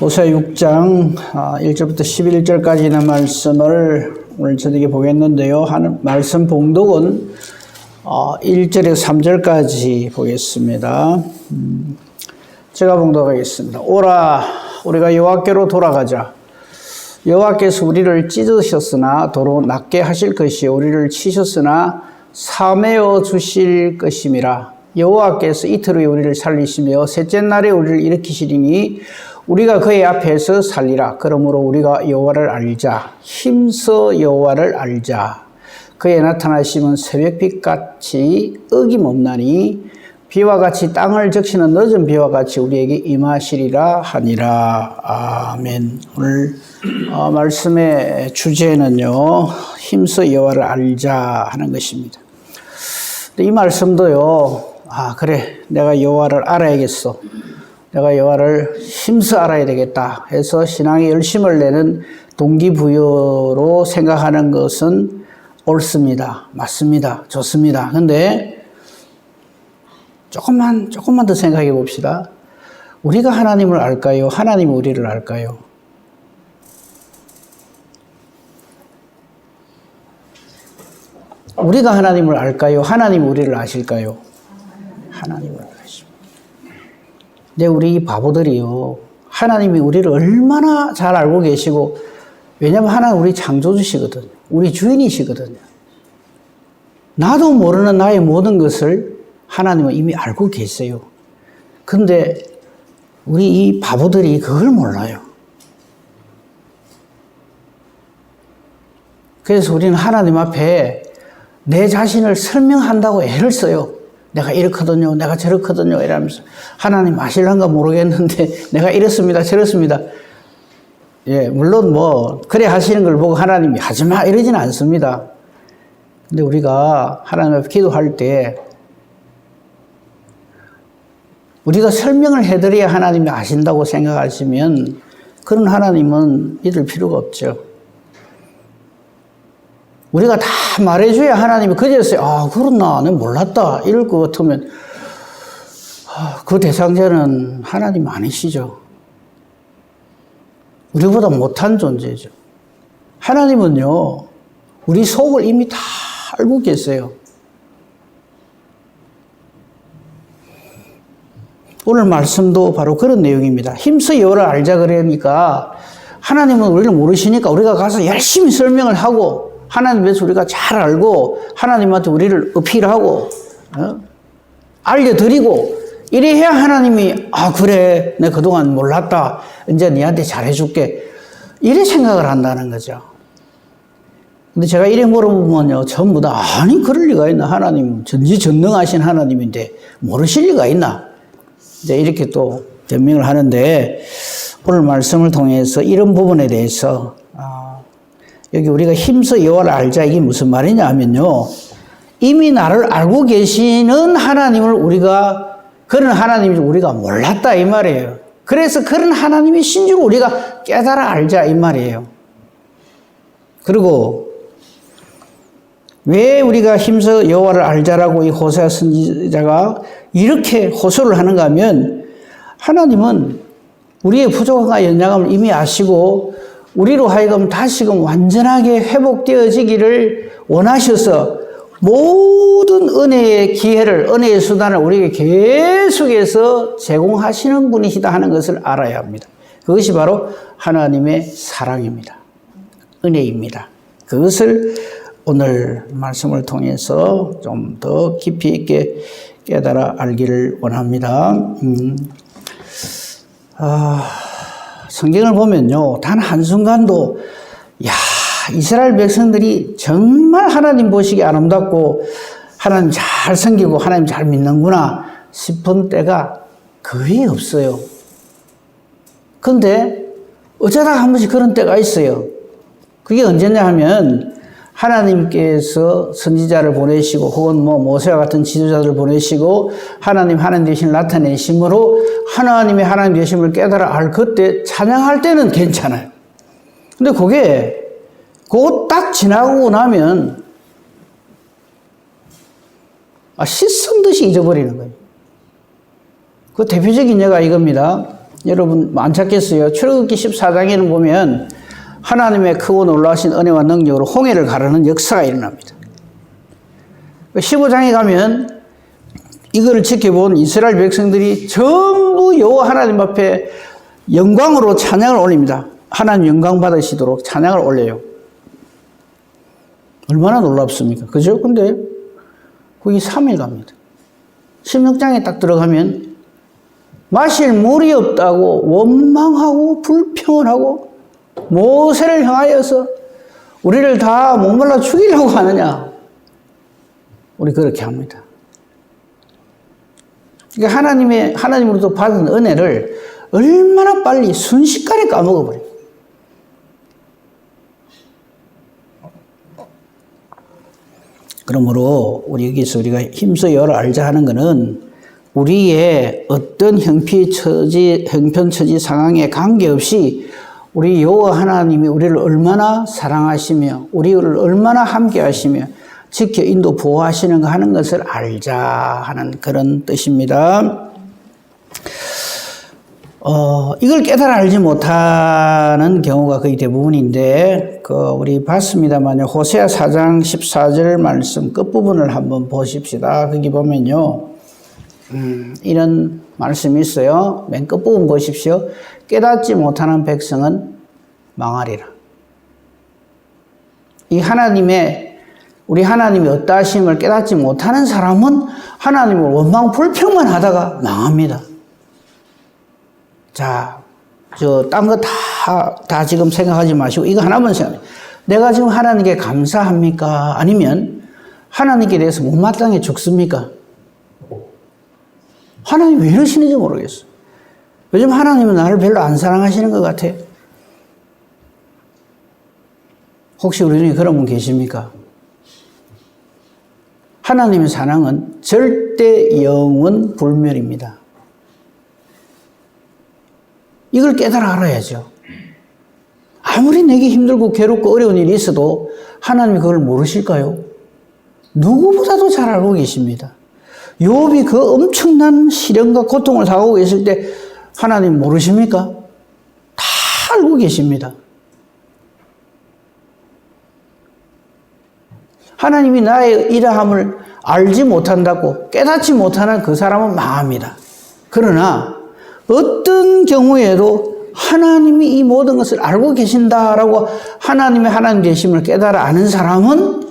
호세아 6장 1절부터 11절까지 있는 말씀을 오늘 저녁에 보겠는데요. 말씀 봉독은 1절에서 3절까지 보겠습니다. 제가 봉독하겠습니다. 오라 우리가 여호와께로 돌아가자. 여호와께서 우리를 찢으셨으나 도로 낫게 하실 것이요 우리를 치셨으나 사매어 주실 것임이라. 여호와께서 이틀 후에 우리를 살리시며 셋째 날에 우리를 일으키시리니 우리가 그의 앞에서 살리라. 그러므로 우리가 여호와를 알자. 힘써 여호와를 알자. 그의 나타나심은 새벽빛같이 어김없나니 비와 같이 땅을 적시는 늦은 비와 같이 우리에게 임하시리라 하니라. 아멘. 오늘 말씀의 주제는요, 힘써 여호와를 알자 하는 것입니다. 이 말씀도요, 그래, 내가 여호와를 알아야겠어. 내가 여호와를 힘써 알아야 되겠다 해서 신앙에 열심을 내는 동기부여로 생각하는 것은 옳습니다. 맞습니다. 좋습니다. 근데 조금만 더 생각해 봅시다. 우리가 하나님을 알까요? 하나님이 우리를 알까요? 우리가 하나님을 알까요? 하나님이 우리를 아실까요? 하나님을 아십니다. 근데 우리 바보들이요, 하나님이 우리를 얼마나 잘 알고 계시고, 왜냐하면 하나님 우리 창조주시거든요. 우리 주인이시거든요. 나도 모르는 나의 모든 것을 하나님은 이미 알고 계세요. 근데 우리 이 바보들이 그걸 몰라요. 그래서 우리는 하나님 앞에 내 자신을 설명한다고 애를 써요. 내가 이렇거든요. 내가 저렇거든요. 이러면서 하나님 아실란가 모르겠는데 내가 이렇습니다. 저렇습니다. 예, 물론 그래 하시는 걸 보고 하나님이 하지마 이러지는 않습니다. 근데 우리가 하나님 앞에 기도할 때 우리가 설명을 해드려야 하나님이 아신다고 생각하시면 그런 하나님은 믿을 필요가 없죠. 우리가 다 말해줘야 하나님이 그제서야 그렇나 내가 몰랐다 이럴 것 같으면 그 대상자는 하나님 아니시죠. 우리보다 못한 존재죠. 하나님은요 우리 속을 이미 다 알고 계세요. 오늘 말씀도 바로 그런 내용입니다. 힘써 여호와를 알자 그러니까 하나님은 우리를 모르시니까 우리가 가서 열심히 설명을 하고 하나님에 대해서 우리가 잘 알고 하나님한테 우리를 어필하고 알려드리고 이래야 하나님이 그래 내가 그동안 몰랐다 이제 니한테 잘해줄게 이래 생각을 한다는 거죠. 근데 제가 이래 물어보면요 전부 다 아니 그럴 리가 있나 하나님 전지전능하신 하나님인데 모르실 리가 있나 이제 이렇게 또 변명을 하는데 오늘 말씀을 통해서 이런 부분에 대해서 여기 우리가 힘써 여호와를 알자 이게 무슨 말이냐 하면요 이미 나를 알고 계시는 하나님을 그런 하나님을 우리가 몰랐다 이 말이에요. 그래서 그런 하나님이신 줄 우리가 깨달아 알자 이 말이에요. 그리고 왜 우리가 힘써 여호와를 알자라고 이 호세아 선지자가 이렇게 호소를 하는가 하면 하나님은 우리의 부족함과 연약함을 이미 아시고 우리로 하여금 다시금 완전하게 회복되어지기를 원하셔서 모든 은혜의 기회를 은혜의 수단을 우리에게 계속해서 제공하시는 분이시다 하는 것을 알아야 합니다. 그것이 바로 하나님의 사랑입니다. 은혜입니다. 그것을 오늘 말씀을 통해서 좀 더 깊이 있게 깨달아 알기를 원합니다. 성경을 보면요, 단 한순간도, 이스라엘 백성들이 정말 하나님 보시기에 아름답고, 하나님 잘 섬기고, 하나님 잘 믿는구나 싶은 때가 거의 없어요. 근데, 어쩌다가 한 번씩 그런 때가 있어요. 그게 언제냐 하면, 하나님께서 선지자를 보내시고 혹은 모세와 같은 지도자들을 보내시고 하나님 되심을 나타내심으로 하나님의 하나님 되심을 깨달아 알 그때 찬양할 때는 괜찮아요. 근데 그게 곧 딱 지나고 나면 씻은 듯이 잊어버리는 거예요. 그 대표적인 예가 이겁니다. 여러분 안 찾겠어요? 출애굽기 14장에는 보면 하나님의 크고 놀라우신 은혜와 능력으로 홍해를 가르는 역사가 일어납니다. 15장에 가면 이거를 지켜본 이스라엘 백성들이 전부 여호와 하나님 앞에 영광으로 찬양을 올립니다. 하나님 영광 받으시도록 찬양을 올려요. 얼마나 놀랍습니까? 그죠? 근데 거기 3일 갑니다. 16장에 딱 들어가면 마실 물이 없다고 원망하고 불평을 하고 모세를 향하여서 우리를 다 목말라 죽이려고 하느냐. 우리 그렇게 합니다. 그러니까 하나님으로부터 받은 은혜를 얼마나 빨리 순식간에 까먹어버려요. 그러므로 여기서 우리가 힘써 열어 알자 하는 것은 우리의 어떤 형편처지 상황에 관계없이 우리 여호와 하나님이 우리를 얼마나 사랑하시며 우리를 얼마나 함께 하시며 지켜 인도 보호하시는가 하는 것을 알자 하는 그런 뜻입니다. 이걸 깨달아 알지 못하는 경우가 거의 대부분인데, 우리 봤습니다만요. 호세아 4장 14절 말씀 끝부분을 한번 보십시다. 거기 보면요. 이런 말씀이 있어요. 맨 끝부분 보십시오. 깨닫지 못하는 백성은 망하리라. 우리 하나님의 어떠하심을 깨닫지 못하는 사람은 하나님을 원망 불평만 하다가 망합니다. 자, 딴 거 다 지금 생각하지 마시고 이거 하나만 생각해요. 내가 지금 하나님께 감사합니까? 아니면 하나님께 대해서 못마땅해 죽습니까? 하나님 왜 이러시는지 모르겠어. 요즘 하나님은 나를 별로 안 사랑하시는 것 같아. 혹시 우리 중에 그런 분 계십니까? 하나님의 사랑은 절대 영원 불멸입니다. 이걸 깨달아 알아야죠. 아무리 내게 힘들고 괴롭고 어려운 일이 있어도 하나님이 그걸 모르실까요? 누구보다도 잘 알고 계십니다. 욥이 그 엄청난 시련과 고통을 당하고 계실 때 하나님 모르십니까? 다 알고 계십니다. 하나님이 나의 이러함을 알지 못한다고 깨닫지 못하는 그 사람은 망합니다. 그러나 어떤 경우에도 하나님이 이 모든 것을 알고 계신다라고 하나님의 하나님 되심을 깨달아 아는 사람은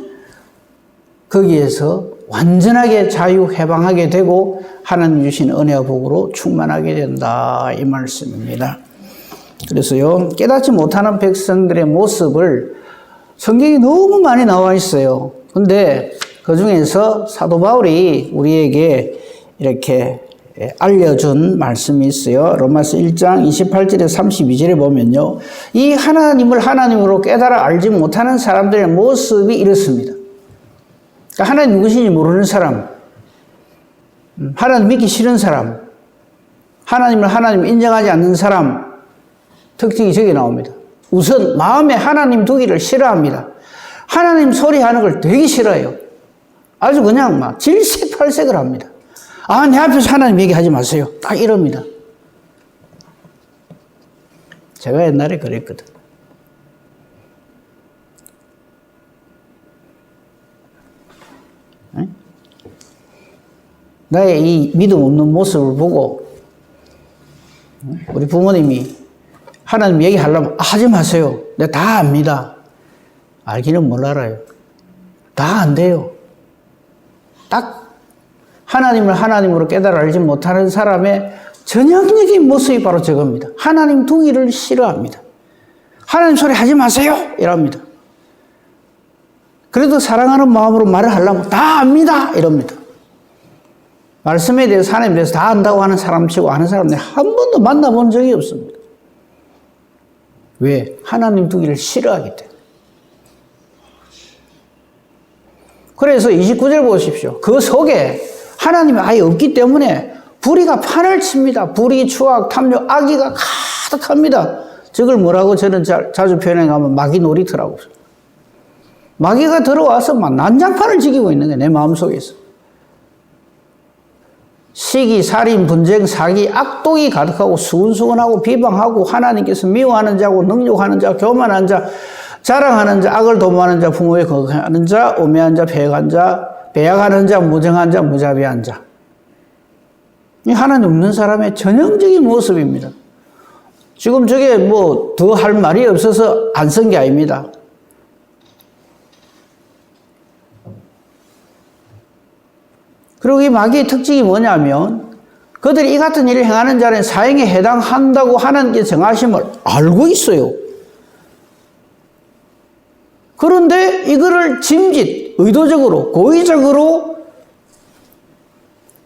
거기에서 완전하게 자유해방하게 되고 하나님 주신 은혜와 복으로 충만하게 된다 이 말씀입니다. 그래서요, 깨닫지 못하는 백성들의 모습을 성경이 너무 많이 나와 있어요. 근데 그 중에서 사도 바울이 우리에게 이렇게 알려준 말씀이 있어요. 로마서 1장 28절에 32절에 보면요. 이 하나님을 하나님으로 깨달아 알지 못하는 사람들의 모습이 이렇습니다. 그러니까 하나님 누구신지 모르는 사람, 하나님 믿기 싫은 사람, 하나님을 하나님 인정하지 않는 사람 특징이 저기 나옵니다. 우선 마음에 하나님 두기를 싫어합니다. 하나님 소리하는 걸 되게 싫어해요. 아주 그냥 막 질색팔색을 합니다. 아, 내 앞에서 하나님 얘기하지 마세요. 딱 이럽니다. 제가 옛날에 그랬거든. 네? 나의 이 믿음 없는 모습을 보고 우리 부모님이 하나님 얘기하려면 하지 마세요. 내가 다 압니다. 알기는 뭘 알아요. 다 안 돼요. 딱 하나님을 하나님으로 깨달아 알지 못하는 사람의 전형적인 모습이 바로 저겁니다. 하나님 두기를 싫어합니다. 하나님 소리 하지 마세요! 이럽니다. 그래도 사랑하는 마음으로 말을 하려면 다 압니다! 이럽니다. 말씀에 대해서 하나님에 대해서 다 안다고 하는 사람 치고 아는 사람 한 번도 만나본 적이 없습니다. 왜? 하나님 두기를 싫어하기 때문에. 그래서 29절 보십시오. 그 속에 하나님이 아예 없기 때문에 불의가 판을 칩니다. 불의, 추악, 탐욕, 악의가 가득합니다. 저걸 뭐라고 저는 자주 표현해 가면 마귀 놀이터라고. 마귀가 들어와서 막 난장판을 지키고 있는 거예요. 내 마음속에서. 시기, 살인, 분쟁, 사기, 악독이 가득하고 수근수근하고 비방하고 하나님께서 미워하는 자고 능욕하는 자, 교만한 자, 자랑하는 자, 악을 도모하는 자, 부모에 거역하는 자, 오매한 자, 배역한 자, 배약하는 자, 무정한 자, 무자비한 자. 이 하나님 없는 사람의 전형적인 모습입니다. 지금 저게 뭐 더 할 말이 없어서 안 쓴 게 아닙니다. 그리고 이 마귀의 특징이 뭐냐면 그들이 이 같은 일을 행하는 자는 사형에 해당한다고 하나님께 정하심을 알고 있어요. 그런데 이거를 짐짓, 의도적으로, 고의적으로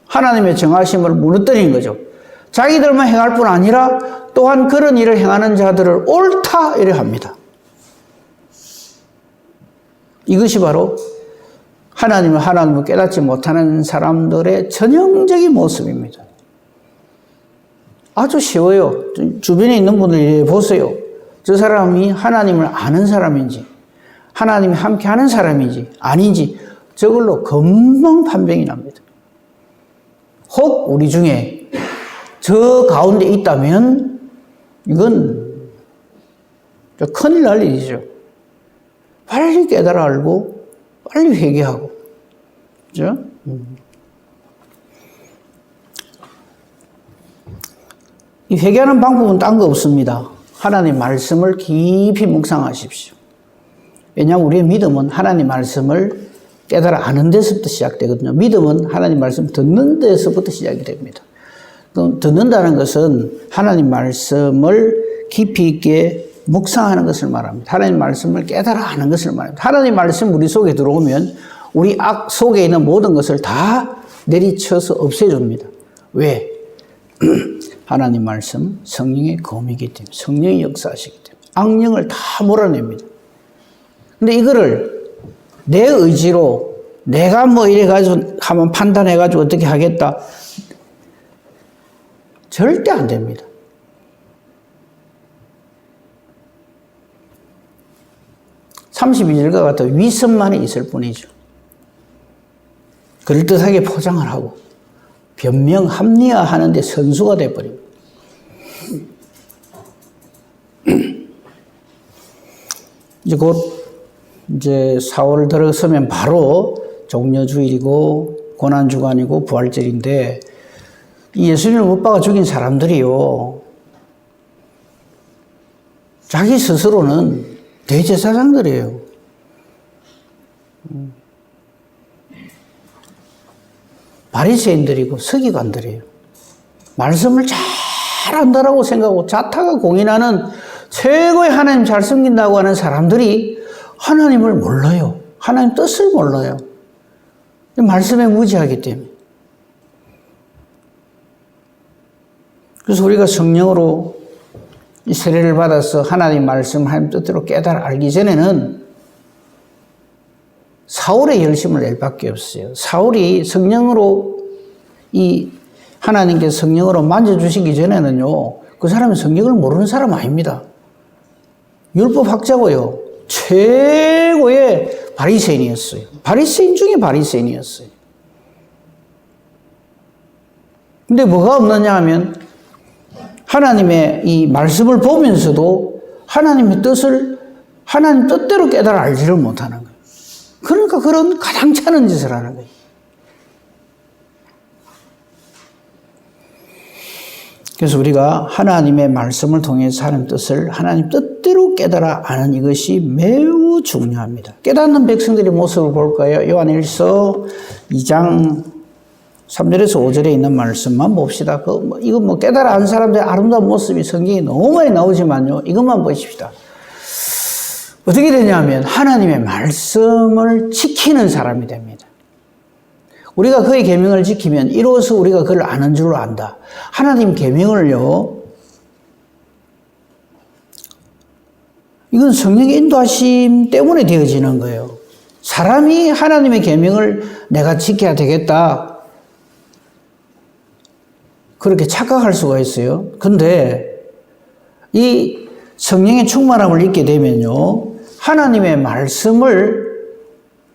하나님의 정하심을 무너뜨리는 거죠. 자기들만 행할 뿐 아니라 또한 그런 일을 행하는 자들을 옳다 이래 합니다. 이것이 바로 하나님을 깨닫지 못하는 사람들의 전형적인 모습입니다. 아주 쉬워요. 주변에 있는 분들 보세요. 저 사람이 하나님을 아는 사람인지 하나님이 함께하는 사람인지 아닌지 저걸로 금방 판명이 납니다. 혹 우리 중에 저 가운데 있다면 이건 큰일 날 일이죠. 빨리 깨달아 알고 빨리 회개하고, 그죠? 이 회개하는 방법은 딴 거 없습니다. 하나님 말씀을 깊이 묵상하십시오. 왜냐하면 우리의 믿음은 하나님 말씀을 깨달아 아는 데서부터 시작되거든요. 믿음은 하나님 말씀 듣는 데서부터 시작이 됩니다. 그럼 듣는다는 것은 하나님 말씀을 깊이 있게 묵상하는 것을 말합니다. 하나님 말씀을 깨달아 아는 것을 말합니다. 하나님 말씀 우리 속에 들어오면 우리 악 속에 있는 모든 것을 다 내리쳐서 없애줍니다. 왜? 하나님 말씀 성령의 검이기 때문에, 성령의 역사하시기 때문에 악령을 다 몰아냅니다. 근데 이거를 내 의지로 내가 뭐 이래가지고 한번 판단해가지고 어떻게 하겠다, 절대 안 됩니다. (32절과) 같은 위선만이 있을 뿐이죠. 그럴듯하게 포장을 하고 변명, 합리화하는 데 선수가 돼버립니다. 이제 4월 들어서면 바로 종려주일이고 고난주간이고 부활절인데 이 예수님을 못 박아 죽인 사람들이요, 자기 스스로는 대제사장들이에요. 바리새인들이고 서기관들이에요. 말씀을 잘 안다라고 생각하고 자타가 공인하는 최고의 하나님 잘 섬긴다고 하는 사람들이 하나님을 몰라요. 하나님 뜻을 몰라요. 말씀에 무지하기 때문에. 그래서 우리가 성령으로 이 세례를 받아서 하나님 말씀, 하나님 뜻대로 깨달아 알기 전에는 사울의 열심을 낼 밖에 없어요. 사울이 성령으로 하나님께서 성령으로 만져주시기 전에는요, 그 사람은 성령을 모르는 사람 아닙니다. 율법학자고요. 최고의 바리새인이었어요. 바리새인 중에 바리새인이었어요. 근데 뭐가 없느냐 하면 하나님의 이 말씀을 보면서도 하나님의 뜻을 하나님 뜻대로 깨달아 알지를 못하는 거예요. 그러니까 그런 가당찮은 짓을 하는 거예요. 그래서 우리가 하나님의 말씀을 통해서 하나님 뜻을 하나님 뜻대로 깨달아 아는 이것이 매우 중요합니다. 깨닫는 백성들의 모습을 볼까요? 요한일서 2장 3절에서 5절에 있는 말씀만 봅시다. 이거 깨달아 아는 사람들의 아름다운 모습이 성경에 너무 많이 나오지만요, 이것만 보십시다. 어떻게 되냐면 하나님의 말씀을 지키는 사람이 됩니다. 우리가 그의 계명을 지키면 이로써 우리가 그를 아는 줄로 안다. 하나님 계명을요, 이건 성령의 인도하심 때문에 되어지는 거예요. 사람이 하나님의 계명을 내가 지켜야 되겠다, 그렇게 착각할 수가 있어요. 근데 이 성령의 충만함을 잊게 되면요, 하나님의 말씀을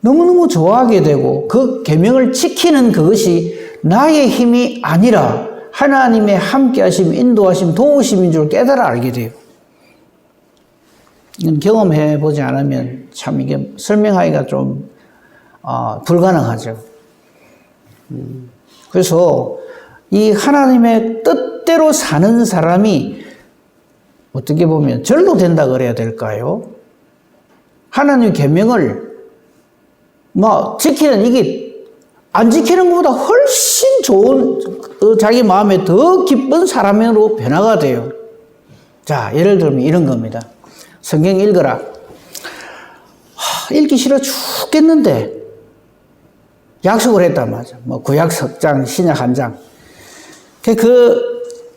너무너무 좋아하게 되고 그 계명을 지키는 그것이 나의 힘이 아니라 하나님의 함께하심, 인도하심, 도우심인 줄 깨달아 알게 돼요. 이건 경험해 보지 않으면 참 이게 설명하기가 좀 불가능하죠. 그래서 이 하나님의 뜻대로 사는 사람이 어떻게 보면 절로 된다 그래야 될까요? 하나님 계명을 지키는 이게 안 지키는 것보다 훨씬 좋은 자기 마음에 더 기쁜 사람으로 변화가 돼요. 자, 예를 들면 이런 겁니다. 성경 읽어라. 읽기 싫어 죽겠는데 약속을 했단 말이죠. 구약 석 장, 신약 한 장.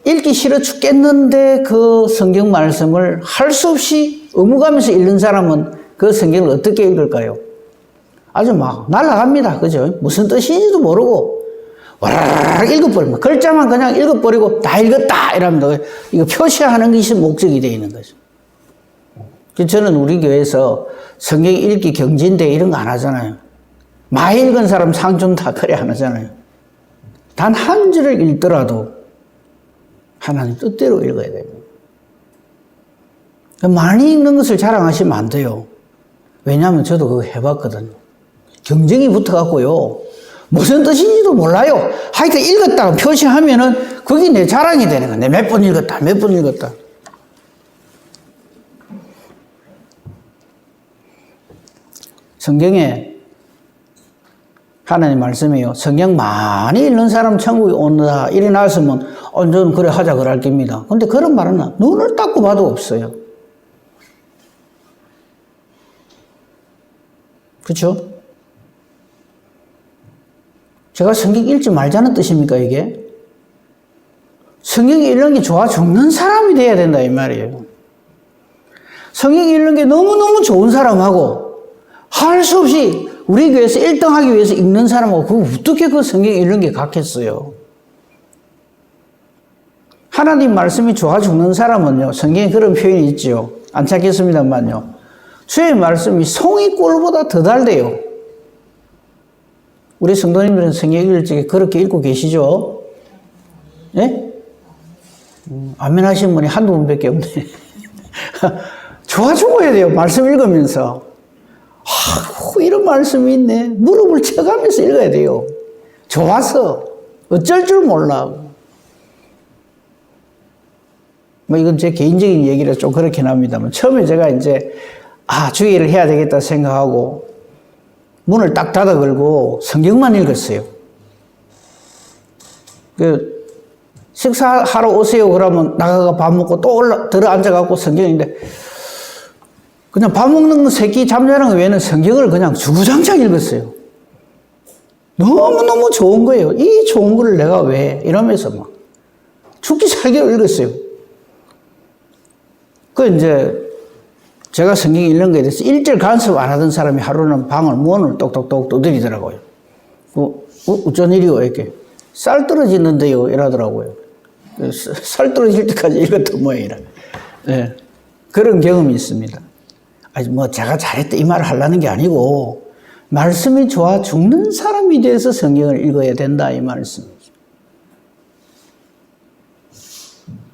읽기 싫어 죽겠는데 그 성경 말씀을 할 수 없이 의무감에서 읽는 사람은 그 성경을 어떻게 읽을까요? 아주 날아갑니다. 그죠? 무슨 뜻인지도 모르고 와라락 읽어버립니다. 글자만 그냥 읽어버리고 다 읽었다 이랍니다. 이거 표시하는 것이 목적이 되어 있는 거죠. 저는 우리 교회에서 성경 읽기 경진대 이런 거 안 하잖아요. 많이 읽은 사람 상 준다 그래 안 하잖아요. 단 한 줄을 읽더라도 하나님 뜻대로 읽어야 됩니다. 많이 읽는 것을 자랑하시면 안 돼요. 왜냐하면 저도 그거 해봤거든요. 경쟁이 붙어갖고요. 무슨 뜻인지도 몰라요. 하여튼 읽었다고 표시하면은 그게 내 자랑이 되는 거야. 내가 몇 번 읽었다, 몇 번 읽었다. 성경에 하나님 말씀이요. 성경 많이 읽는 사람 천국에 온다. 이래 나왔으면 저는 그래 하자 그럴 겁니다. 근데 그런 말은 눈을 닦고 봐도 없어요. 그렇죠? 제가 성경 읽지 말자는 뜻입니까 이게? 성경 읽는 게 좋아 죽는 사람이 돼야 된다 이 말이에요. 성경 읽는 게 너무너무 좋은 사람하고 할 수 없이 우리 교회에서 1등 하기 위해서 읽는 사람하고 어떻게 그 성경 읽는 게 같겠어요? 하나님 말씀이 좋아 죽는 사람은요, 성경에 그런 표현이 있죠. 안 찾겠습니다만요. 주의 말씀이 송이꿀보다 더 달대요. 우리 성도님들은 성경 읽을 적에 그렇게 읽고 계시죠? 예? 아멘 하신 분이 한두 분밖에 없네. 좋아 죽어야 돼요. 말씀 읽으면서. 이런 말씀이 있네. 무릎을 쳐가면서 읽어야 돼요. 좋아서. 어쩔 줄 몰라. 이건 제 개인적인 얘기라 좀 그렇긴 합니다만, 처음에 제가 이제, 주의를 해야 되겠다 생각하고, 문을 딱 닫아 걸고 성경만 읽었어요. 식사하러 오세요. 그러면 나가가 밥 먹고 또 들어 앉아갖고 성경인데, 그냥 밥 먹는 새끼 잠자는 외에는 성경을 그냥 주구장창 읽었어요. 너무너무 좋은 거예요. 이 좋은 거를 내가 왜? 이러면서 죽기 살기로 읽었어요. 이제 제가 성경 읽는 거에 대해서 일절 간섭 안 하던 사람이 하루는 문을 똑똑똑 두드리더라고요. 어쩐 일이요? 이렇게. 쌀 떨어지는데요? 이러더라고요. 쌀 떨어질 때까지 읽었던 모양이라. 네. 그런 경험이 있습니다. 제가 잘했다 이 말을 하려는 게 아니고, 말씀이 좋아 죽는 사람이 돼서 성경을 읽어야 된다 이 말씀이죠.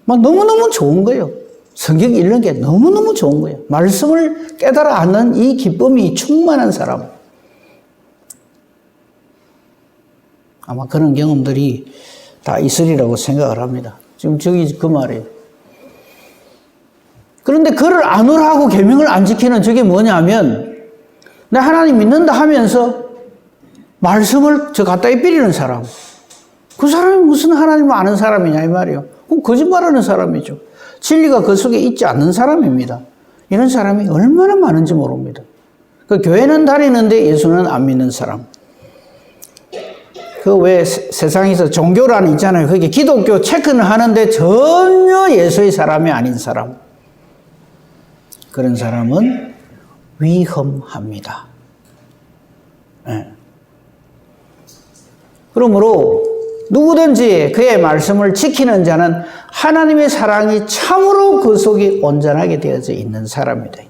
너무너무 좋은 거예요. 성경 읽는 게 너무너무 좋은 거예요. 말씀을 깨달아 아는 이 기쁨이 충만한 사람. 아마 그런 경험들이 다 있으리라고 생각을 합니다. 지금 저기 그 말이에요. 그런데 그를 안으라고 계명을 안 지키는 저게 뭐냐면, 내 하나님 믿는다 하면서 말씀을 갖다 입히려는 사람. 그 사람이 무슨 하나님을 아는 사람이냐 이 말이에요. 그럼 거짓말하는 사람이죠. 진리가 그 속에 있지 않는 사람입니다. 이런 사람이 얼마나 많은지 모릅니다. 교회는 다니는데 예수는 안 믿는 사람. 왜 세상에서 종교란 있잖아요. 그게 기독교 체크는 하는데 전혀 예수의 사람이 아닌 사람. 그런 사람은 위험합니다. 네. 그러므로 누구든지 그의 말씀을 지키는 자는 하나님의 사랑이 참으로 그 속에 온전하게 되어져 있는 사람이다.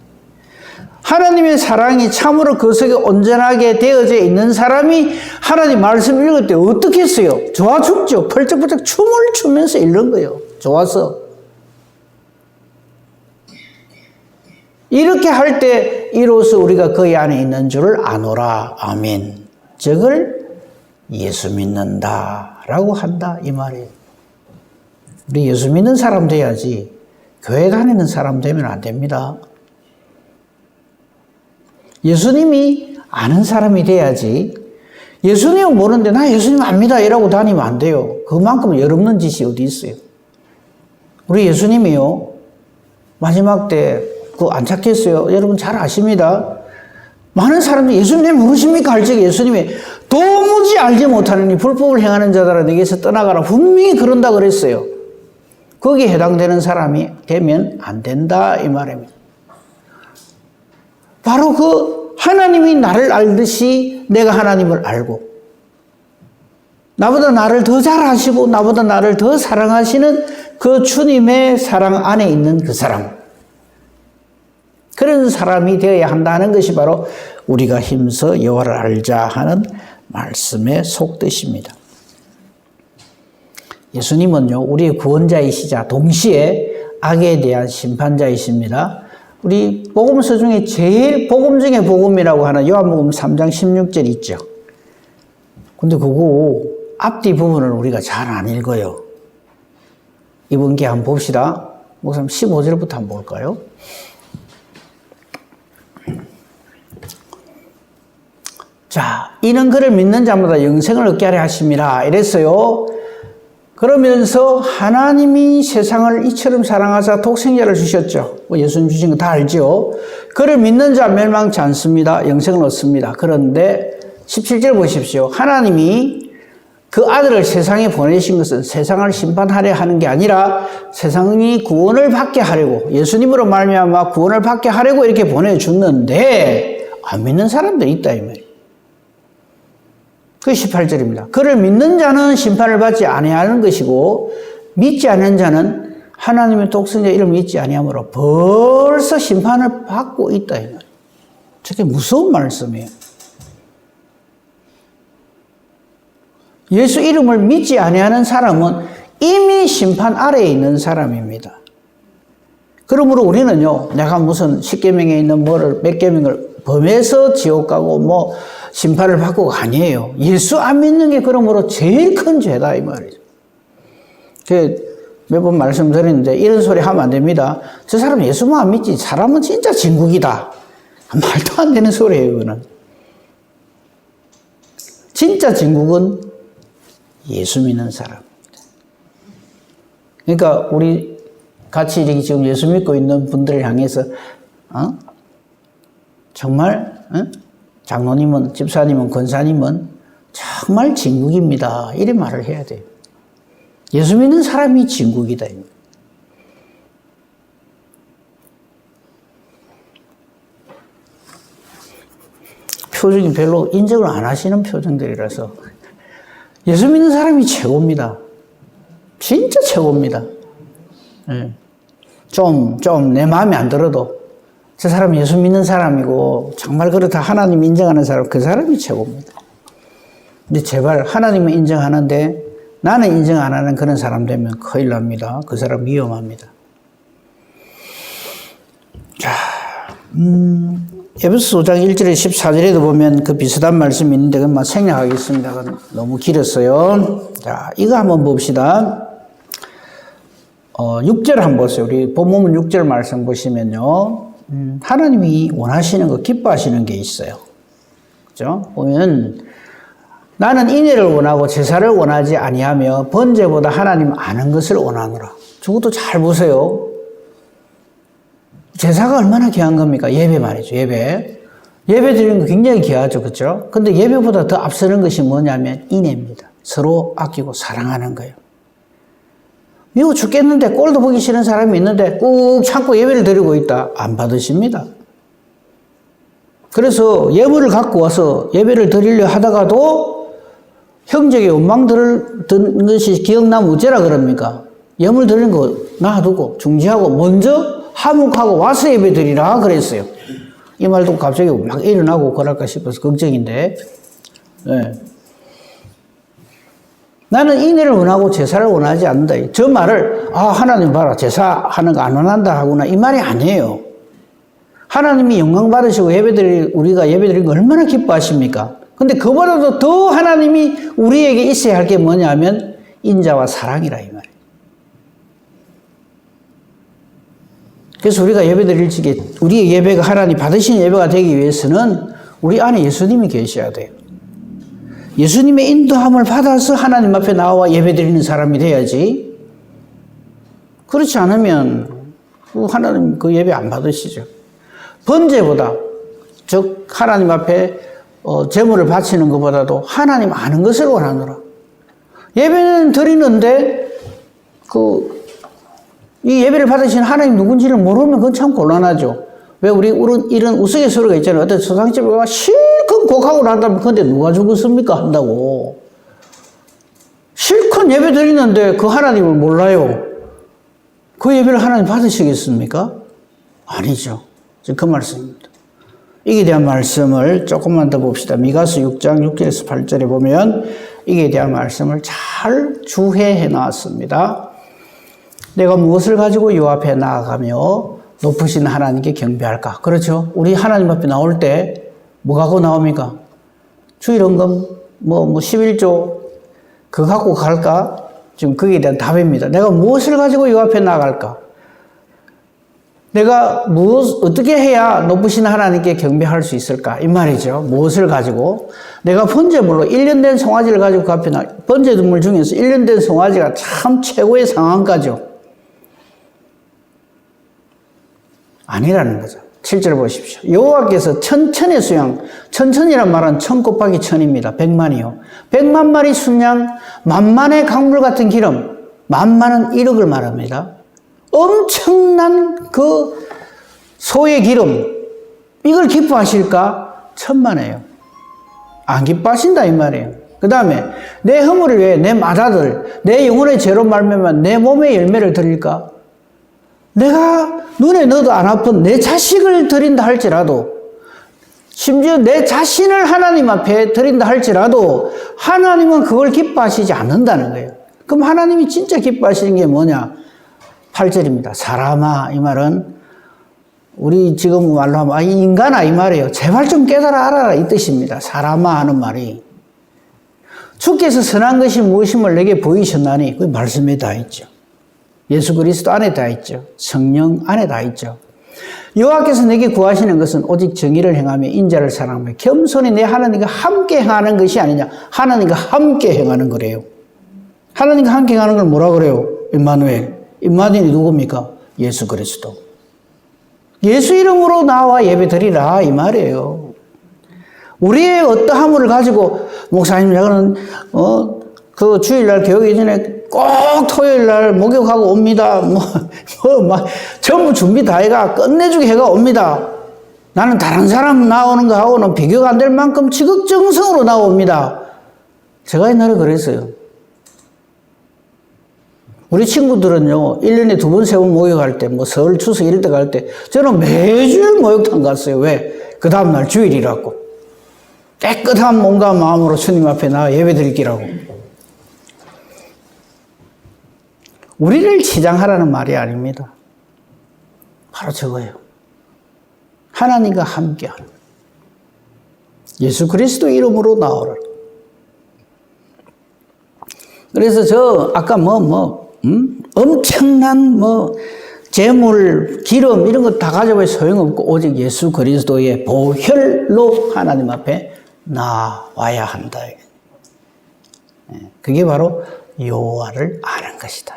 하나님의 사랑이 참으로 그 속에 온전하게 되어져 있는 사람이 하나님 말씀 읽을 때 어떻게 했어요? 좋아 죽죠. 펄쩍펄쩍 춤을 추면서 읽는 거예요. 좋아서. 이렇게 할 때 이로써 우리가 그의 안에 있는 줄을 아노라. 아멘. 저걸 예수 믿는다 라고 한다 이 말이에요. 우리 예수 믿는 사람 돼야지 교회 다니는 사람 되면 안 됩니다. 예수님이 아는 사람이 돼야지 예수님은 모르는데 나 예수님 압니다 이라고 다니면 안 돼요. 그만큼 열없는 짓이 어디 있어요. 우리 예수님이요 마지막 때 그거 안 찾겠어요. 여러분 잘 아십니다. 많은 사람들이 예수님 모르십니까? 할 적에 예수님이 도무지 알지 못하는 이 불법을 행하는 자들아 내게서 떠나가라 분명히 그런다 그랬어요. 거기에 해당되는 사람이 되면 안 된다 이 말입니다. 바로 그 하나님이 나를 알듯이 내가 하나님을 알고 나보다 나를 더 잘 아시고 나보다 나를 더 사랑하시는 그 주님의 사랑 안에 있는 그 사람, 그런 사람이 되어야 한다는 것이 바로 우리가 힘써 여호와를 알자 하는 말씀의 속뜻입니다. 예수님은요 우리의 구원자이시자 동시에 악에 대한 심판자이십니다. 우리 복음서 중에 제일 복음 중에 복음이라고 하는 요한복음 3장 16절 있죠. 근데 그거 앞뒤 부분을 우리가 잘 안 읽어요. 이번 기회 한번 봅시다. 목사님 15절부터 한번 볼까요? 자, 이는 그를 믿는 자마다 영생을 얻게 하려 하심이라 이랬어요. 그러면서 하나님이 세상을 이처럼 사랑하사 독생자를 주셨죠. 예수님 주신 거 다 알죠. 그를 믿는 자 멸망치 않습니다. 영생을 얻습니다. 그런데 17절 보십시오. 하나님이 그 아들을 세상에 보내신 것은 세상을 심판하려 하는 게 아니라 세상이 구원을 받게 하려고 예수님으로 말미암아 구원을 받게 하려고 이렇게 보내줬는데 안 믿는 사람들이 있다 이 말이에요. 그 18절입니다. 그를 믿는 자는 심판을 받지 아니하는 것이고 믿지 않는 자는 하나님의 독생자 이름을 믿지 아니하므로 벌써 심판을 받고 있다 이 말이에요. 저게 무서운 말씀이에요. 예수 이름을 믿지 아니하는 사람은 이미 심판 아래에 있는 사람입니다. 그러므로 우리는요, 내가 무슨 10계명에 있는 뭐를 몇 계명을 범해서 지옥 가고 뭐 심판을 받고가 아니에요. 예수 안 믿는 게 그러므로 제일 큰 죄다 이 말이죠. 몇 번 말씀드렸는데 이런 소리 하면 안 됩니다. 저 사람 예수만 안 믿지 사람은 진짜 진국이다. 말도 안 되는 소리예요. 그거는. 진짜 진국은 예수 믿는 사람입니다. 그러니까 우리 같이 이렇게 지금 예수 믿고 있는 분들을 향해서 정말 장로님은 집사님은 권사님은 정말 진국입니다. 이런 말을 해야 돼요. 예수 믿는 사람이 진국이다. 표정이 별로 인정을 안 하시는 표정들이라서 예수 믿는 사람이 최고입니다. 진짜 최고입니다. 좀 내 마음에 안 들어도 저 사람 예수 믿는 사람이고 정말 그렇다 하나님 인정하는 사람 그 사람이 최고입니다. 근데 제발 하나님은 인정하는데 나는 인정 안 하는 그런 사람 되면 큰일 납니다. 그 사람 위험합니다. 자, 에베소서 5장 1절에 14절에도 보면 그 비슷한 말씀이 있는데 그만 생략하겠습니다. 그건 너무 길었어요. 자, 이거 한번 봅시다. 6절 한번 보세요. 우리 본문 6절 말씀 보시면요. 하나님이 원하시는 거, 기뻐하시는 게 있어요. 그죠? 보면 나는 인애를 원하고 제사를 원하지 아니하며 번제보다 하나님 아는 것을 원하노라. 저것도 잘 보세요. 제사가 얼마나 귀한 겁니까? 예배 말이죠. 예배 드리는 거 굉장히 귀하죠. 그렇죠? 근데 예배보다 더 앞서는 것이 뭐냐면 인애입니다. 서로 아끼고 사랑하는 거예요. 미워 죽겠는데 꼴도 보기 싫은 사람이 있는데 꾹 참고 예배를 드리고 있다. 안 받으십니다. 그래서 예물을 갖고 와서 예배를 드리려 하다가도 형제에게 원망 듣는 것이 기억나면 어쩌라 그럽니까? 예물 드리는 거 놔두고 중지하고 먼저 화목하고 와서 예배 드리라 그랬어요. 이 말도 갑자기 막 일어나고 그럴까 싶어서 걱정인데, 네. 나는 인애를 원하고 제사를 원하지 않는다. 저 말을, 하나님 봐라, 제사하는 거 안 원한다 하구나. 이 말이 아니에요. 하나님이 영광 받으시고 우리가 예배드리는 거 얼마나 기뻐하십니까? 근데 그보다도 더 하나님이 우리에게 있어야 할 게 뭐냐면, 인자와 사랑이라, 이 말이에요. 그래서 우리가 예배드릴 적에, 우리의 예배가 하나님 받으신 예배가 되기 위해서는 우리 안에 예수님이 계셔야 돼요. 예수님의 인도함을 받아서 하나님 앞에 나와 예배드리는 사람이 돼야지. 그렇지 않으면 하나님 그 예배 안 받으시죠. 번제보다, 즉 하나님 앞에 제물을 바치는 것보다도 하나님 아는 것을 원하노라. 예배는 드리는데 이 예배를 받으신 하나님 누군지를 모르면 그건 참 곤란하죠. 왜 우리 이런 우스갯소리가 있잖아요. 어떤 소상집에 가 실컷 곡하고 난다면 근데 누가 죽었습니까? 한다고. 실컷 예배 드리는데 그 하나님을 몰라요. 그 예배를 하나님 받으시겠습니까? 아니죠. 그 말씀입니다. 이에 대한 말씀을 조금만 더 봅시다. 미가서 6장 6절에서 8절에 보면 이에 대한 말씀을 잘 주해해 놨습니다. 내가 무엇을 가지고 요 앞에 나아가며 높으신 하나님께 경배할까? 그렇죠. 우리 하나님 앞에 나올 때 뭐 갖고 나옵니까? 주일헌금, 11조, 그거 갖고 갈까? 지금 거기에 대한 답입니다. 내가 무엇을 가지고 요 앞에 나아갈까? 내가 어떻게 해야 높으신 하나님께 경배할 수 있을까? 이 말이죠. 무엇을 가지고? 내가 번제물로 1년 된 송아지를 가지고 그 앞에 번제물 중에서 1년 된 송아지가 참 최고의 상한가죠. 아니라는 거죠. 7절 보십시오. 여호와께서 천천의 수양, 천천이란 말은 1000 곱하기 1000입니다. 100만이요. 100만 마리 순양, 만만의 강물 같은 기름, 만만은 1억을 말합니다. 엄청난 그 소의 기름, 이걸 기뻐하실까? 천만에요. 안 기뻐하신다 이 말이에요. 그 다음에 내 허물을 위해 내 맏아들, 내 영혼의 죄로 말미암아 내 몸의 열매를 드릴까? 내가 눈에 넣어도 안 아픈 내 자식을 드린다 할지라도, 심지어 내 자신을 하나님 앞에 드린다 할지라도 하나님은 그걸 기뻐하시지 않는다는 거예요. 그럼 하나님이 진짜 기뻐하시는 게 뭐냐? 8절입니다. 사람아, 이 말은 우리 지금 말로 하면 인간아 이 말이에요. 제발 좀 깨달아 알아라 이 뜻입니다. 사람아 하는 말이, 주께서 선한 것이 무엇임을 내게 보이셨나니 그 말씀에 다 있죠. 예수 그리스도 안에 다 있죠. 성령 안에 다 있죠. 여호와께서 내게 구하시는 것은 오직 정의를 행하며 인자를 사랑하며 겸손히 내 하나님과 함께 행하는 것이 아니냐. 하나님과 함께 행하는 거래요. 하나님과 함께 행하는 걸 뭐라 그래요? 임마누엘. 임마누엘이 누굽니까? 예수 그리스도. 예수 이름으로 나와 예배드리라 이 말이에요. 우리의 어떠함을 가지고 목사님 저는 그 주일날 교육이 전에 꼭 토요일날 목욕하고 옵니다. 전부 준비 다 해가 끝내주게 해가 옵니다. 나는 다른 사람 나오는 거하고는 비교가 안 될 만큼 지극정성으로 나옵니다. 제가 옛날에 그랬어요. 우리 친구들은요, 1년에 2번, 3번 목욕할 때, 설, 추석 이럴 때 갈 때, 저는 매주일 목욕탕 갔어요. 왜? 그 다음날 주일이라고. 깨끗한 몸과 마음으로 주님 앞에 나와 예배 드리기라고. 우리를 치장하라는 말이 아닙니다. 바로 저거예요. 하나님과 함께하는. 예수 그리스도 이름으로 나오라. 그래서 아까 엄청난 재물, 기름 이런 거 다 가져봐야 소용없고 오직 예수 그리스도의 보혈로 하나님 앞에 나와야 한다. 그게 바로 여호와를 아는 것이다.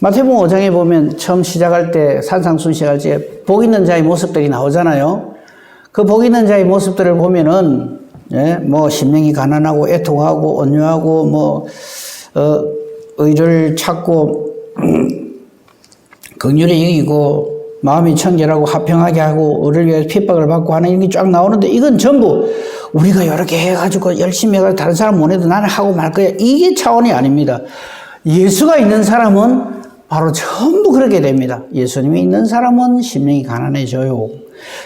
마태복음 5장에 보면 처음 시작할 때 산상순시할 때 복 있는 자의 모습들이 나오잖아요. 그 복 있는 자의 모습들을 보면은 심령이 가난하고 애통하고 온유하고 의를 찾고 긍휼히 여기고 마음이 청결하고 화평하게 하고 의를 위해 핍박을 받고 하는 이런 게 쫙 나오는데 이건 전부 우리가 이렇게 해가지고 열심히 해가지고 다른 사람 못 해도 나는 하고 말 거야. 이게 차원이 아닙니다. 예수가 있는 사람은 바로 전부 그렇게 됩니다. 예수님이 있는 사람은 심령이 가난해져요.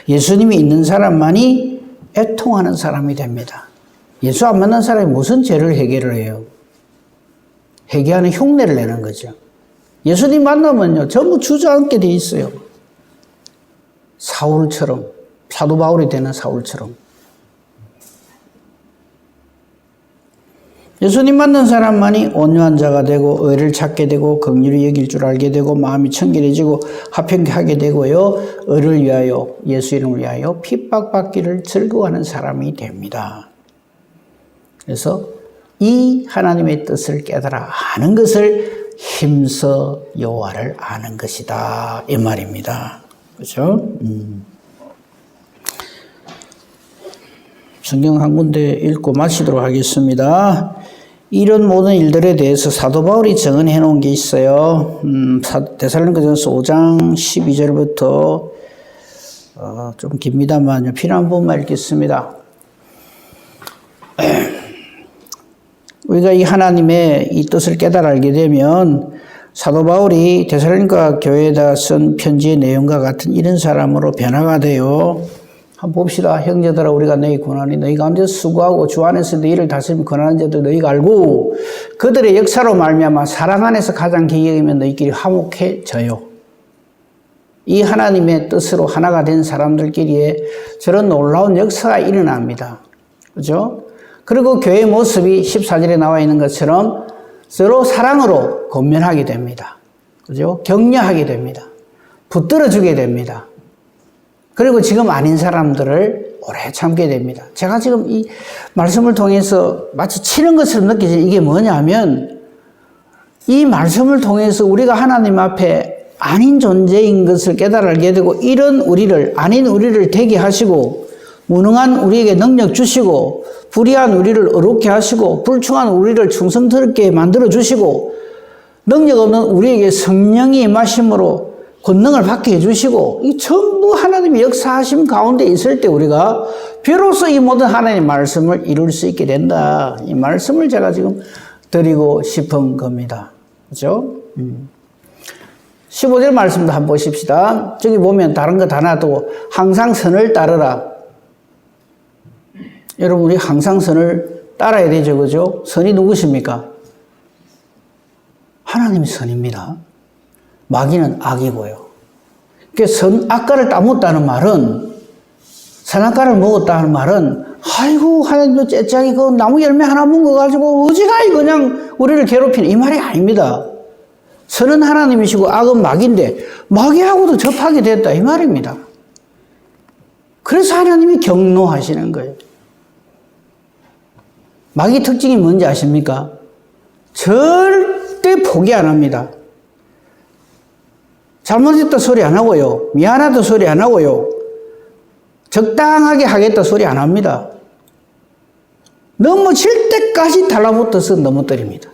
예수님이 있는 사람만이 애통하는 사람이 됩니다. 예수 안 만난 사람이 무슨 죄를 해결을 해요? 회개하는 흉내를 내는 거죠. 예수님 만나면요, 전부 주저앉게 돼 있어요. 사울처럼, 사도 바울이 되는 사울처럼. 예수님 만난 사람만이 온유한 자가 되고 의를 찾게 되고 긍휼히 여길 줄 알게 되고 마음이 청결해지고 화평케 하게 되고요. 의를 위하여 예수 이름을 위하여 핍박받기를 즐거워하는 사람이 됩니다. 그래서 이 하나님의 뜻을 깨달아 아는 것을 힘써 여호와를 아는 것이다 이 말입니다. 그렇죠? 성경 한 군데 읽고 마치도록 하겠습니다. 이런 모든 일들에 대해서 사도 바울이 증언해 놓은 게 있어요. 데살로니가전서 5장 12절부터 좀 깁니다만요. 필요한 부분만 읽겠습니다. 우리가 이 하나님의 이 뜻을 깨달아 알게 되면 사도 바울이 데살로니가 교회에다 쓴 편지의 내용과 같은 이런 사람으로 변화가 돼요. 한번 봅시다. 형제들아 우리가 너희 고난이 너희 가운데 수고하고 주 안에서 너희를 다스리며 권하는 자들 너희가 알고 그들의 역사로 말미암아 사랑 안에서 가장 기억이면 너희끼리 화목해져요. 이 하나님의 뜻으로 하나가 된 사람들끼리에 저런 놀라운 역사가 일어납니다. 그렇죠? 그리고 교회의 모습이 14절에 나와 있는 것처럼 서로 사랑으로 권면하게 됩니다. 그죠? 격려하게 됩니다. 붙들어주게 됩니다. 그리고 지금 아닌 사람들을 오래 참게 됩니다. 제가 지금 이 말씀을 통해서 마치 치는 것처럼 느껴지는 이게 뭐냐면 이 말씀을 통해서 우리가 하나님 앞에 아닌 존재인 것을 깨달아 알게 되고 이런 우리를 아닌 우리를 되게 하시고 무능한 우리에게 능력 주시고 불의한 우리를 어렵게 하시고 불충한 우리를 충성스럽게 만들어 주시고 능력 없는 우리에게 성령이 임하심으로 권능을 받게 해주시고 이 전부 하나님의 역사하심 가운데 있을 때 우리가 비로소 이 모든 하나님의 말씀을 이룰 수 있게 된다. 이 말씀을 제가 지금 드리고 싶은 겁니다. 그렇죠? 15절 말씀도 한번 보십시다. 저기 보면 다른 거 다 놔두고 항상 선을 따르라. 여러분 우리 항상 선을 따라야 되죠. 그죠? 선이 누구십니까? 하나님이 선입니다. 마귀는 악이고요. 선악과를 따먹었다는 말은 선악과를 먹었다는 말은 아이고 하나님도 째짝이 그 나무 열매 하나 먹어가지고 어지간히 그냥 우리를 괴롭히는 이 말이 아닙니다. 선은 하나님이시고 악은 마귀인데 마귀하고도 접하게 됐다 이 말입니다. 그래서 하나님이 경노하시는 거예요. 마귀 특징이 뭔지 아십니까? 절대 포기 안 합니다. 잘못했다 소리 안 하고요. 미안하다 소리 안 하고요. 적당하게 하겠다 소리 안 합니다. 넘어질 때까지 달라붙어서 넘어뜨립니다.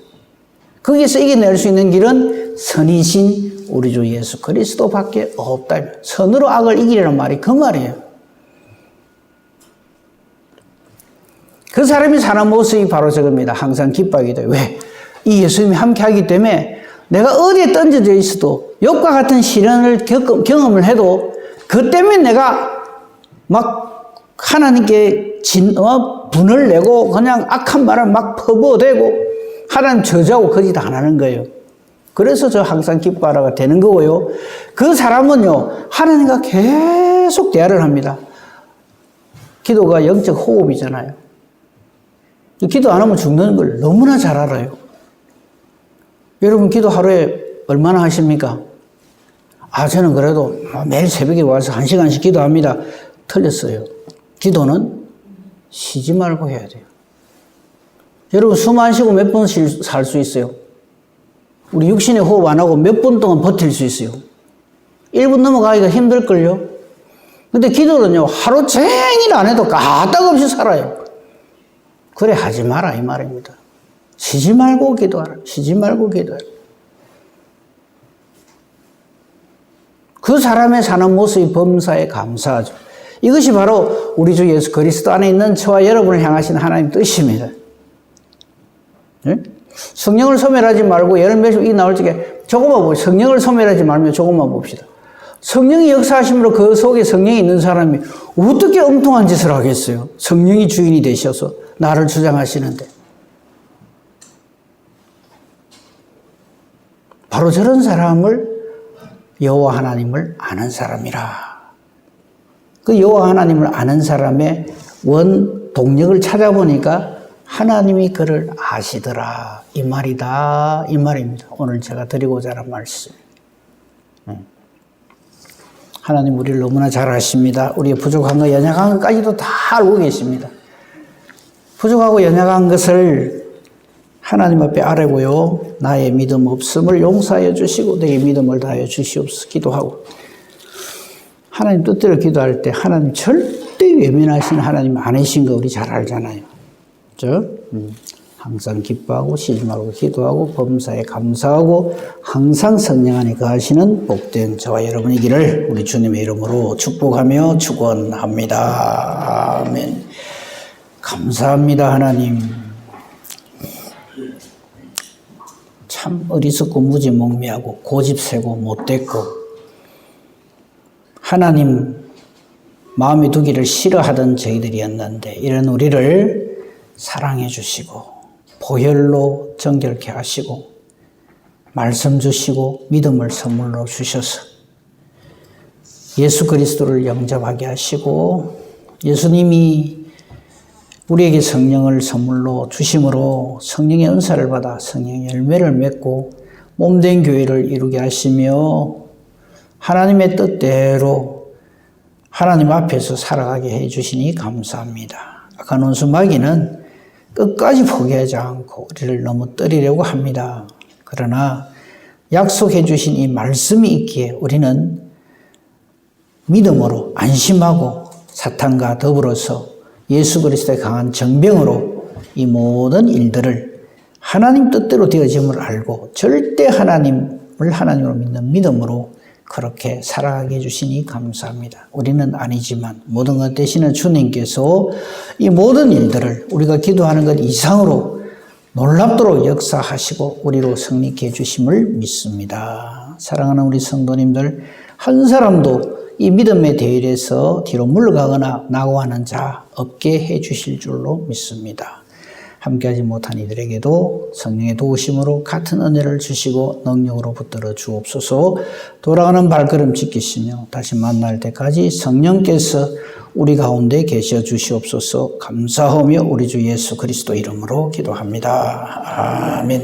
거기서 이겨낼 수 있는 길은 선이신 우리 주 예수 그리스도밖에 없다. 선으로 악을 이기려는 말이 그 말이에요. 그 사람이 사는 모습이 바로 저겁니다. 항상 기뻐하게 돼요. 왜? 이 예수님이 함께 하기 때문에 내가 어디에 던져져 있어도 욕과 같은 시련을 경험을 해도 그 때문에 내가 막 하나님께 분을 내고 그냥 악한 말을 막 퍼부어대고 하나님 저주하고 거짓 안 하는 거예요. 그래서 저 항상 기뻐하라가 되는 거고요. 그 사람은요 하나님과 계속 대화를 합니다. 기도가 영적 호흡이잖아요. 기도 안 하면 죽는 걸 너무나 잘 알아요. 여러분 기도 하루에 얼마나 하십니까? 저는 그래도 매일 새벽에 와서 1시간씩 기도합니다. 틀렸어요. 기도는 쉬지 말고 해야 돼요. 여러분 숨 안 쉬고 몇 번 살 수 있어요? 우리 육신의 호흡 안 하고 몇 분 동안 버틸 수 있어요? 1분 넘어가기가 힘들걸요? 근데 기도는요 하루 종일 안 해도 까딱없이 살아요. 그래 하지 마라 이 말입니다. 쉬지 말고 기도하라. 쉬지 말고 기도하라. 그 사람의 사는 모습이 범사에 감사하죠. 이것이 바로 우리 주 예수 그리스도 안에 있는 저와 여러분을 향하신 하나님 뜻입니다. 네? 성령을 소멸하지 말고 예를 몇이 나올 적에 조금만 보고 성령을 소멸하지 말며 조금만 봅시다. 성령이 역사하심으로 그 속에 성령이 있는 사람이 어떻게 엉뚱한 짓을 하겠어요? 성령이 주인이 되셔서 나를 주장하시는데. 바로 저런 사람을 여호와 하나님을 아는 사람이라. 그 여호와 하나님을 아는 사람의 원 동력을 찾아보니까 하나님이 그를 아시더라. 이 말이다. 이 말입니다. 오늘 제가 드리고자 하는 말씀. 하나님 우리를 너무나 잘 아십니다. 우리의 부족한 것, 연약한 것까지도 다 알고 계십니다. 부족하고 연약한 것을 하나님 앞에 아뢰고요. 나의 믿음 없음을 용서하여 주시고 내게 믿음을 다하여 주시옵소서 기도하고 하나님 뜻대로 기도할 때 하나님 절대 외면하시는 하나님 아니신 거 우리 잘 알잖아요. 그렇죠? 항상 기뻐하고 쉬지 말고 기도하고 범사에 감사하고 항상 성령 안에 거하시는 복된 저와 여러분이기를 우리 주님의 이름으로 축복하며 축원합니다. 아멘. 감사합니다 하나님. 참 어리석고 무지몽매하고 고집세고 못됐고 하나님 마음에 두기를 싫어하던 저희들이었는데 이런 우리를 사랑해 주시고 보혈로 정결케 하시고 말씀 주시고 믿음을 선물로 주셔서 예수 그리스도를 영접하게 하시고 예수님이 우리에게 성령을 선물로 주심으로 성령의 은사를 받아 성령의 열매를 맺고 몸된 교회를 이루게 하시며 하나님의 뜻대로 하나님 앞에서 살아가게 해주시니 감사합니다. 아까 논수 마귀는 끝까지 포기하지 않고 우리를 넘어뜨리려고 합니다. 그러나 약속해 주신 이 말씀이 있기에 우리는 믿음으로 안심하고 사탄과 더불어서 예수 그리스도의 강한 정병으로 이 모든 일들을 하나님 뜻대로 되어짐을 알고 절대 하나님을 하나님으로 믿는 믿음으로 그렇게 살아가게 해주시니 감사합니다. 우리는 아니지만 모든 것 되시는 주님께서 이 모든 일들을 우리가 기도하는 것 이상으로 놀랍도록 역사하시고 우리로 승리케 해주심을 믿습니다. 사랑하는 우리 성도님들 한 사람도 이 믿음의 대열에서 뒤로 물러가거나 낙오하는 자 없게 해주실 줄로 믿습니다. 함께하지 못한 이들에게도 성령의 도우심으로 같은 은혜를 주시고 능력으로 붙들어 주옵소서. 돌아가는 발걸음 지키시며 다시 만날 때까지 성령께서 우리 가운데 계셔 주시옵소서. 감사하며 우리 주 예수 그리스도 이름으로 기도합니다. 아멘.